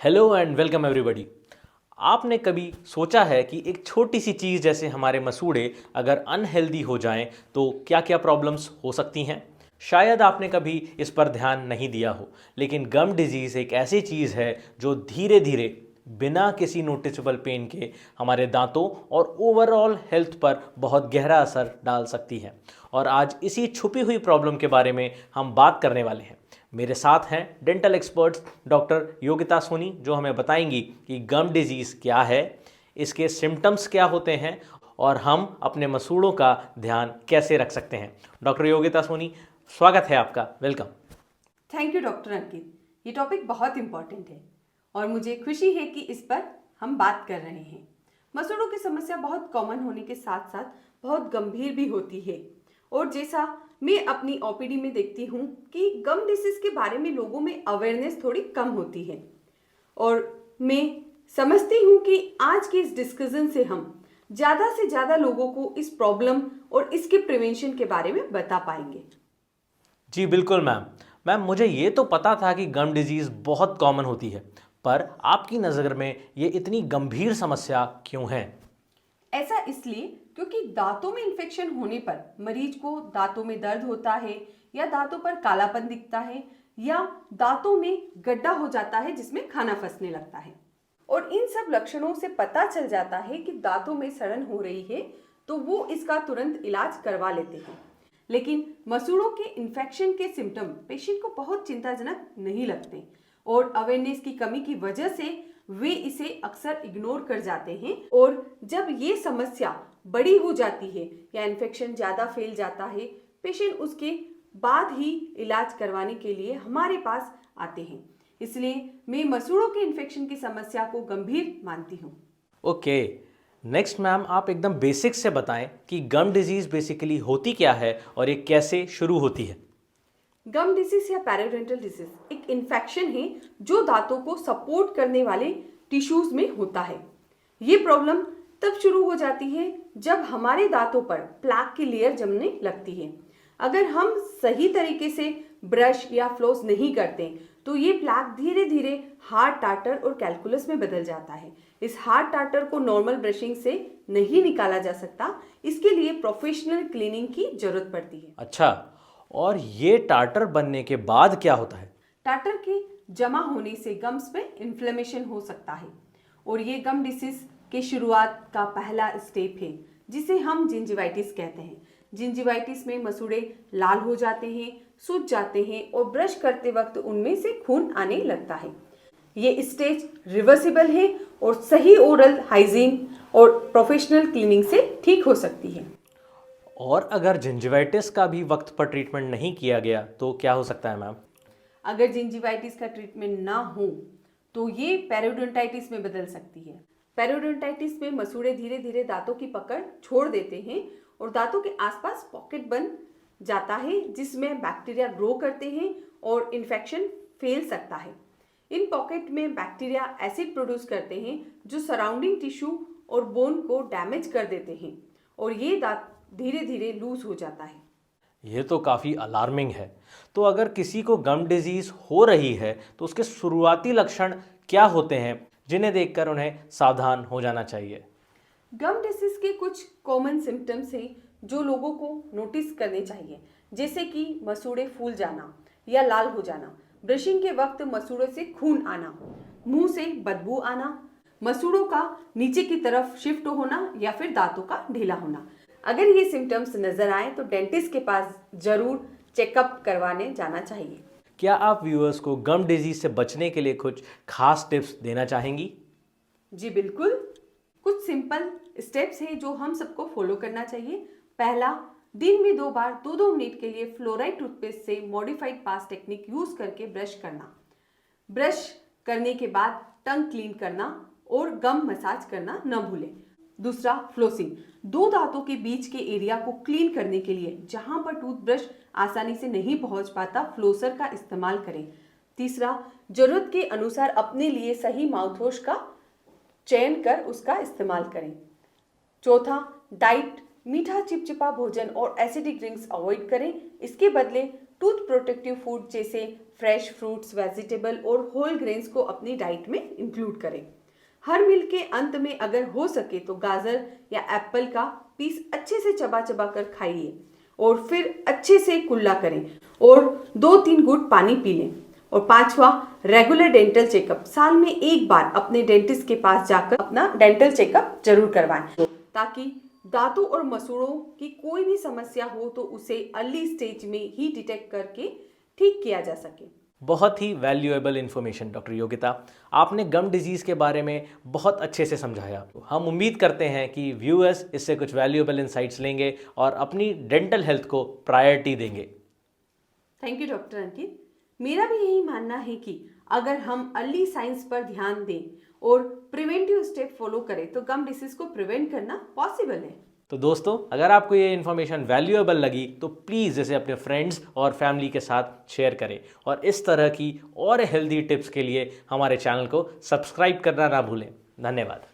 Hello and welcome everybody. आपने कभी सोचा है कि एक छोटी सी चीज़ जैसे हमारे मसूड़े अगर अनहेल्दी हो जाएं तो क्या क्या प्रॉब्लम्स हो सकती हैं? शायद आपने कभी इस पर ध्यान नहीं दिया हो, लेकिन गम डिजीज़ एक ऐसी चीज़ है जो धीरे धीरे बिना किसी नोटिसेबल पेन के हमारे दांतों और ओवरऑल हेल्थ पर बहुत गहरा असर डाल सकती है। और आज इसी छुपी हुई प्रॉब्लम के बारे में हम बात करने वाले हैं। मेरे साथ हैं dental experts doctor Yogita Soni, जो हमें बताएंगी कि गम डिजीज़ क्या है, इसके सिम्टम्स क्या होते हैं और हम अपने मसूड़ों का ध्यान कैसे रख सकते हैं। डॉक्टर योगिता सोनी, स्वागत है आपका, वेलकम। थैंक यू डॉक्टर अंकित। ये टॉपिक बहुत इम्पॉर्टेंट है और मुझे खुशी है कि इस पर हम बात कर रहे हैं। मसूड़ों की समस्या बहुत कॉमन होने के साथ साथ बहुत गंभीर भी होती है और जैसा मैं अपनी ओपीडी में देखती हूँ कि गम डिसीज के बारे में लोगों में अवेयरनेस थोड़ी कम होती है और मैं समझती हूँ कि आज के इस डिस्कशन से हम ज़्यादा से ज़्यादा लोगों को इस प्रॉब्लम और इसके प्रिवेंशन के बारे में बता पाएंगे। जी बिल्कुल मैम, मुझे ये तो पता था कि गम डिजीज़ बहुत कॉमन होती है, पर आपकी नज़र में ये इतनी गंभीर समस्या क्यों है? ऐसा इसलिए क्योंकि दांतों में इन्फेक्शन होने पर मरीज को दांतों में दर्द होता है या दांतों पर कालापन दिखता है या दांतों में गड्ढा हो जाता है जिसमें खाना फंसने लगता है। और इन सब लक्षणों से पता चल जाता है कि दांतों में सड़न हो रही है, तो वो इसका तुरंत इलाज करवा लेते हैं। लेकिन मसूड़ों के इन्फेक्शन के सिम्टम पेशेंट को बहुत चिंताजनक नहीं लगते और अवेयरनेस की कमी की वजह से वे इसे अक्सर इग्नोर कर जाते हैं। और जब ये समस्या बड़ी हो जाती है या इन्फेक्शन ज़्यादा फैल जाता है, पेशेंट उसके बाद ही इलाज करवाने के लिए हमारे पास आते हैं। इसलिए मैं मसूड़ों के इन्फेक्शन की समस्या को गंभीर मानती हूँ। ओके, नेक्स्ट मैम, आप एकदम बेसिक से बताएं कि गम डिजीज़ बेसिकली होती क्या है और ये कैसे शुरू होती है। गम डिसीज या पेरियोडोंटल डिसीज एक इन्फेक्शन है जो दांतों को सपोर्ट करने वाले टिश्यूज में होता है। ये प्रॉब्लम तब शुरू हो जाती है जब हमारे दांतों पर प्लाक की लेयर जमने लगती है। अगर हम सही तरीके से ब्रश या फ्लोस नहीं करते तो ये प्लाक धीरे धीरे हार्ड टार्टर और कैलकुलस में बदल जाता है। इस हार्ड टार्टर को नॉर्मल ब्रशिंग से नहीं निकाला जा सकता, इसके लिए प्रोफेशनल क्लीनिंग की जरूरत पड़ती है। अच्छा, और ये टार्टर बनने के बाद क्या होता है? टार्टर के जमा होने से गम्स में इन्फ्लेमेशन हो सकता है और ये गम डिसीज के शुरुआत का पहला स्टेप है जिसे हम जिंजिवाइटिस कहते हैं। जिंजिवाइटिस में मसूड़े लाल हो जाते हैं, सूज जाते हैं और ब्रश करते वक्त उनमें से खून आने लगता है। ये स्टेज रिवर्सिबल है और सही ओरल हाइजीन और प्रोफेशनल क्लीनिंग से ठीक हो सकती है। और अगर जिंजिवाइटिस का भी वक्त पर ट्रीटमेंट नहीं किया गया तो क्या हो सकता है मैम? अगर जिंजिवाइटिस का ट्रीटमेंट ना हो तो ये पेरियोडोंटाइटिस में बदल सकती है। पेरियोडोंटाइटिस में मसूड़े धीरे धीरे दांतों की पकड़ छोड़ देते हैं और दांतों के आसपास पॉकेट बन जाता है जिसमें बैक्टीरिया ग्रो करते हैं और इन्फेक्शन फैल सकता है। इन पॉकेट में बैक्टीरिया एसिड प्रोड्यूस करते हैं जो सराउंडिंग टिश्यू और बोन को डैमेज कर देते हैं और ये दांत धीरे धीरे लूज हो जाता है। ये तो काफ़ी अलार्मिंग है। तो अगर किसी को गम डिजीज़ हो रही है तो उसके शुरुआती लक्षण क्या होते हैं जिन्हें देखकर उन्हें सावधान हो जाना चाहिए? गम डिसीज के कुछ कॉमन सिम्टम्स हैं जो लोगों को नोटिस करने चाहिए, जैसे कि मसूड़े फूल जाना या लाल हो जाना, ब्रशिंग के वक्त मसूड़ों से खून आना, मुंह से बदबू आना, मसूड़ों का नीचे की तरफ शिफ्ट होना या फिर दांतों का ढीला होना। अगर ये सिम्टम्स नजर आए तो डेंटिस्ट के पास जरूर चेकअप करवाने जाना चाहिए। क्या आप व्यूअर्स को गम डिजीज़ से बचने के लिए कुछ खास टिप्स देना चाहेंगी? जी बिल्कुल, कुछ सिंपल स्टेप्स हैं जो हम सबको फॉलो करना चाहिए। पहला, दिन में 2 बार 2-2 मिनट के लिए फ्लोराइड टूथपेस्ट से मॉडिफाइड पास टेक्निक यूज करके ब्रश करना। ब्रश करने के बाद टंग क्लीन करना और गम मसाज करना न भूलें। दूसरा, फ्लोसिंग, 2 दांतों के बीच के एरिया को क्लीन करने के लिए जहां पर टूथब्रश आसानी से नहीं पहुंच पाता, फ्लोसर का इस्तेमाल करें। तीसरा, जरूरत के अनुसार अपने लिए सही माउथवॉश का चयन कर उसका इस्तेमाल करें। चौथा, डाइट, मीठा चिपचिपा भोजन और एसिडिक ड्रिंक्स अवॉइड करें। इसके बदले टूथ प्रोटेक्टिव फूड जैसे फ्रेश फ्रूट्स, वेजिटेबल और होल ग्रेन्स को अपनी डाइट में इंक्लूड करें। हर मील के अंत में अगर हो सके तो गाजर या एप्पल का पीस अच्छे से चबा चबा कर खाइए और फिर अच्छे से कुल्ला करें और 2-3 घूंट पानी पी लें। और 5वां, रेगुलर डेंटल चेकअप। साल में एक बार अपने डेंटिस्ट के पास जाकर अपना डेंटल चेकअप जरूर करवाएं ताकि दांतों और मसूड़ों की कोई भी समस्या हो तो उसे अर्ली स्टेज में ही डिटेक्ट करके ठीक किया जा सके। बहुत ही वैल्यूएबल इन्फॉर्मेशन डॉक्टर योगिता, आपने गम डिजीज़ के बारे में बहुत अच्छे से समझाया। हम उम्मीद करते हैं कि व्यूअर्स इससे कुछ वैल्यूएबल इंसाइट्स लेंगे और अपनी डेंटल हेल्थ को प्रायोरिटी देंगे। थैंक यू डॉक्टर अंकित। मेरा भी यही मानना है कि अगर हम अर्ली साइंस पर ध्यान दें और प्रिवेंटिव स्टेप फॉलो करें तो गम डिसीज को प्रिवेंट करना पॉसिबल है। तो दोस्तों, अगर आपको ये इन्फॉर्मेशन वैल्यूएबल लगी तो प्लीज़ इसे अपने फ्रेंड्स और फैमिली के साथ शेयर करें और इस तरह की और हेल्दी टिप्स के लिए हमारे चैनल को सब्सक्राइब करना ना भूलें। धन्यवाद।